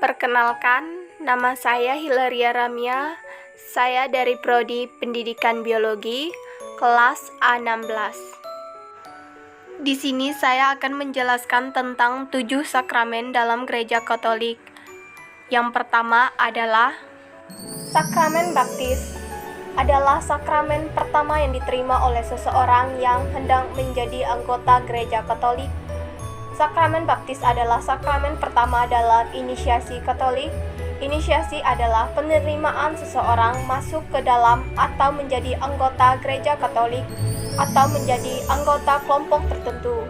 Perkenalkan, nama saya Hilaria Ramia. Saya dari Prodi Pendidikan Biologi, kelas A16. Di sini saya akan menjelaskan tentang 7 sakramen dalam Gereja Katolik. Yang pertama adalah sakramen baptis. Adalah sakramen pertama yang diterima oleh seseorang yang hendak menjadi anggota Gereja Katolik. Sakramen baptis adalah sakramen pertama dalam inisiasi Katolik. Inisiasi adalah penerimaan seseorang masuk ke dalam atau menjadi anggota Gereja Katolik atau menjadi anggota kelompok tertentu.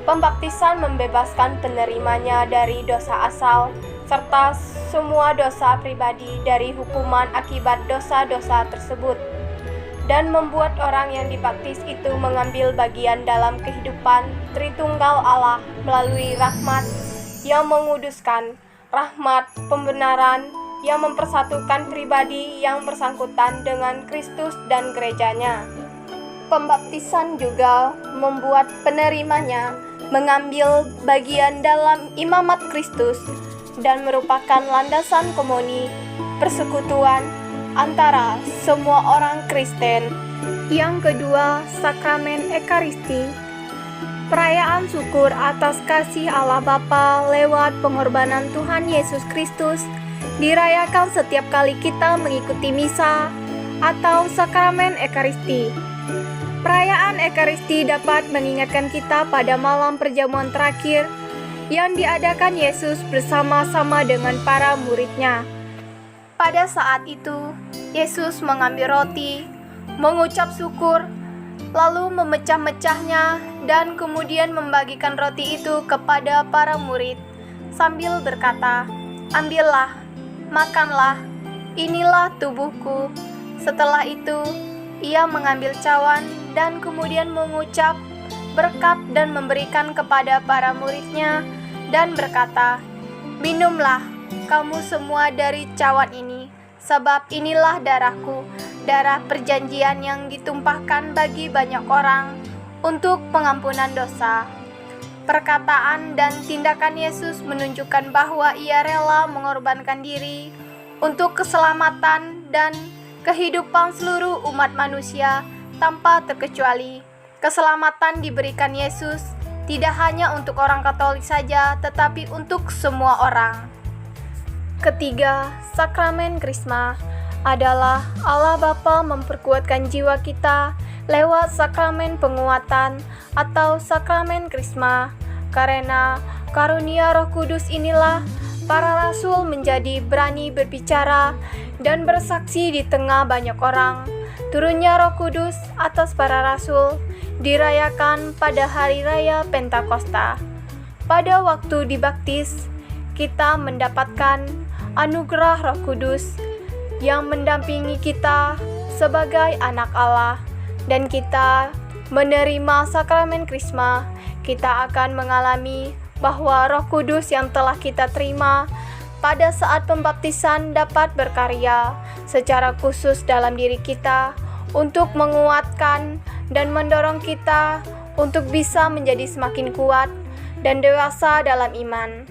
Pembaptisan membebaskan penerimanya dari dosa asal serta semua dosa pribadi dari hukuman akibat dosa-dosa tersebut, dan membuat orang yang dibaptis itu mengambil bagian dalam kehidupan Tritunggal Allah melalui rahmat yang menguduskan, rahmat pembenaran yang mempersatukan pribadi yang bersangkutan dengan Kristus dan gerejanya. Pembaptisan juga membuat penerimanya mengambil bagian dalam imamat Kristus dan merupakan landasan komuni persekutuan antara semua orang Kristen. Yang kedua, sakramen Ekaristi. Perayaan syukur atas kasih Allah Bapa lewat pengorbanan Tuhan Yesus Kristus dirayakan setiap kali kita mengikuti misa atau sakramen Ekaristi. Perayaan Ekaristi dapat mengingatkan kita pada malam perjamuan terakhir yang diadakan Yesus bersama-sama dengan para murid-Nya. Pada saat itu, Yesus mengambil roti, mengucap syukur, lalu memecah-mecahnya dan kemudian membagikan roti itu kepada para murid sambil berkata, "Ambillah, makanlah, inilah tubuhku." Setelah itu, ia mengambil cawan dan kemudian mengucap berkat dan memberikan kepada para murid-Nya dan berkata, "Minumlah kamu semua dari cawan ini, sebab inilah darahku, darah perjanjian yang ditumpahkan bagi banyak orang untuk pengampunan dosa." Perkataan dan tindakan Yesus menunjukkan bahwa ia rela mengorbankan diri untuk keselamatan dan kehidupan seluruh umat manusia tanpa terkecuali. Keselamatan diberikan Yesus tidak hanya untuk orang Katolik saja, tetapi untuk semua orang. Ketiga, sakramen Krisma adalah Allah Bapa memperkuatkan jiwa kita lewat sakramen penguatan atau sakramen Krisma. Karena karunia Roh Kudus inilah para rasul menjadi berani berbicara dan bersaksi di tengah banyak orang. Turunnya Roh Kudus atas para rasul dirayakan pada hari raya Pentakosta. Pada waktu dibaptis, kita mendapatkan anugerah Roh Kudus yang mendampingi kita sebagai anak Allah, dan kita menerima sakramen Krisma. Kita akan mengalami bahwa Roh Kudus yang telah kita terima pada saat pembaptisan dapat berkarya secara khusus dalam diri kita untuk menguatkan dan mendorong kita untuk bisa menjadi semakin kuat dan dewasa dalam iman.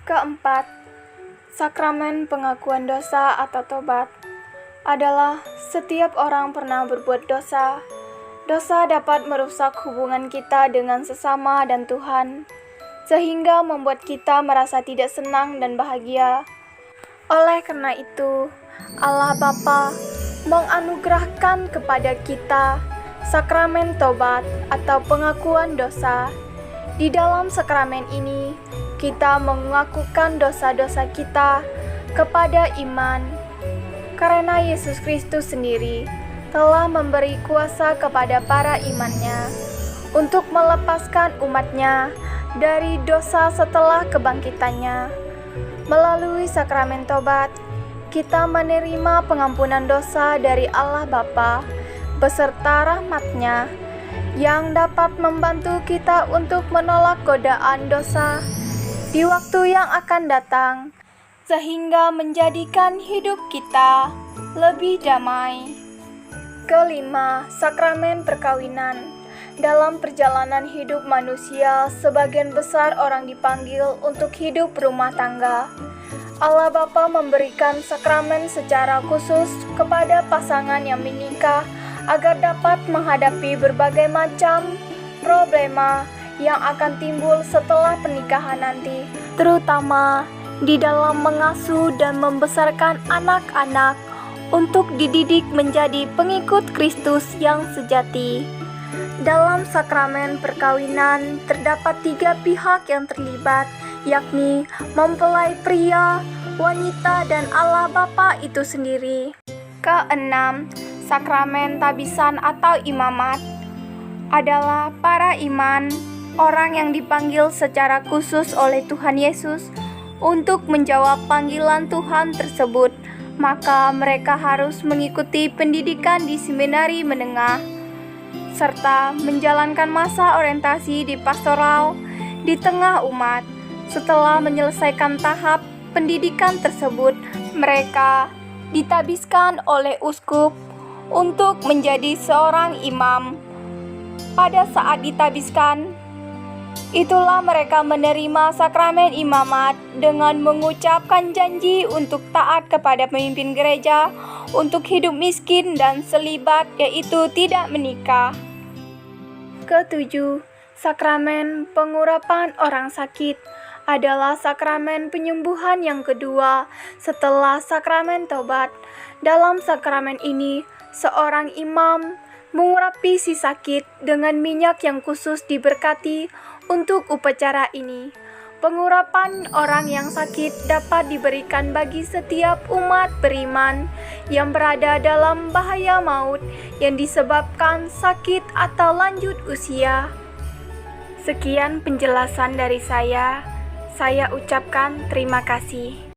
Keempat, sakramen pengakuan dosa atau tobat adalah setiap orang pernah berbuat dosa. Dosa dapat merusak hubungan kita dengan sesama dan Tuhan, sehingga membuat kita merasa tidak senang dan bahagia. Oleh karena itu, Allah Bapa menganugerahkan kepada kita sakramen tobat atau pengakuan dosa. Di dalam sakramen ini, kita mengakukan dosa-dosa kita kepada iman, karena Yesus Kristus sendiri telah memberi kuasa kepada para imannya untuk melepaskan umatnya dari dosa setelah kebangkitannya. Melalui sakramen tobat, kita menerima pengampunan dosa dari Allah Bapa beserta rahmat-Nya yang dapat membantu kita untuk menolak godaan dosa di waktu yang akan datang, sehingga menjadikan hidup kita lebih damai. Kelima, sakramen perkawinan. Dalam perjalanan hidup manusia, sebagian besar orang dipanggil untuk hidup rumah tangga. Allah Bapa memberikan sakramen secara khusus kepada pasangan yang menikah agar dapat menghadapi berbagai macam problema yang akan timbul setelah pernikahan nanti, terutama di dalam mengasuh dan membesarkan anak-anak untuk dididik menjadi pengikut Kristus yang sejati. Dalam sakramen perkawinan terdapat 3 pihak yang terlibat, yakni mempelai pria, wanita, dan Allah Bapa itu sendiri. Keenam, sakramen tabisan atau imamat adalah para iman, orang yang dipanggil secara khusus oleh Tuhan Yesus untuk menjawab panggilan Tuhan tersebut. Maka mereka harus mengikuti pendidikan di seminari menengah, serta menjalankan masa orientasi di pastoral di tengah umat. Setelah menyelesaikan tahap pendidikan tersebut, mereka ditabiskan oleh uskup untuk menjadi seorang imam. Pada saat ditabiskan, itulah mereka menerima sakramen imamat dengan mengucapkan janji untuk taat kepada pemimpin gereja, untuk hidup miskin dan selibat, yaitu tidak menikah. Ketujuh, sakramen pengurapan orang sakit adalah sakramen penyembuhan yang kedua setelah sakramen tobat. Dalam sakramen ini, seorang imam mengurapi si sakit dengan minyak yang khusus diberkati untuk upacara ini. Pengurapan orang yang sakit dapat diberikan bagi setiap umat beriman yang berada dalam bahaya maut yang disebabkan sakit atau lanjut usia. Sekian penjelasan dari saya ucapkan terima kasih.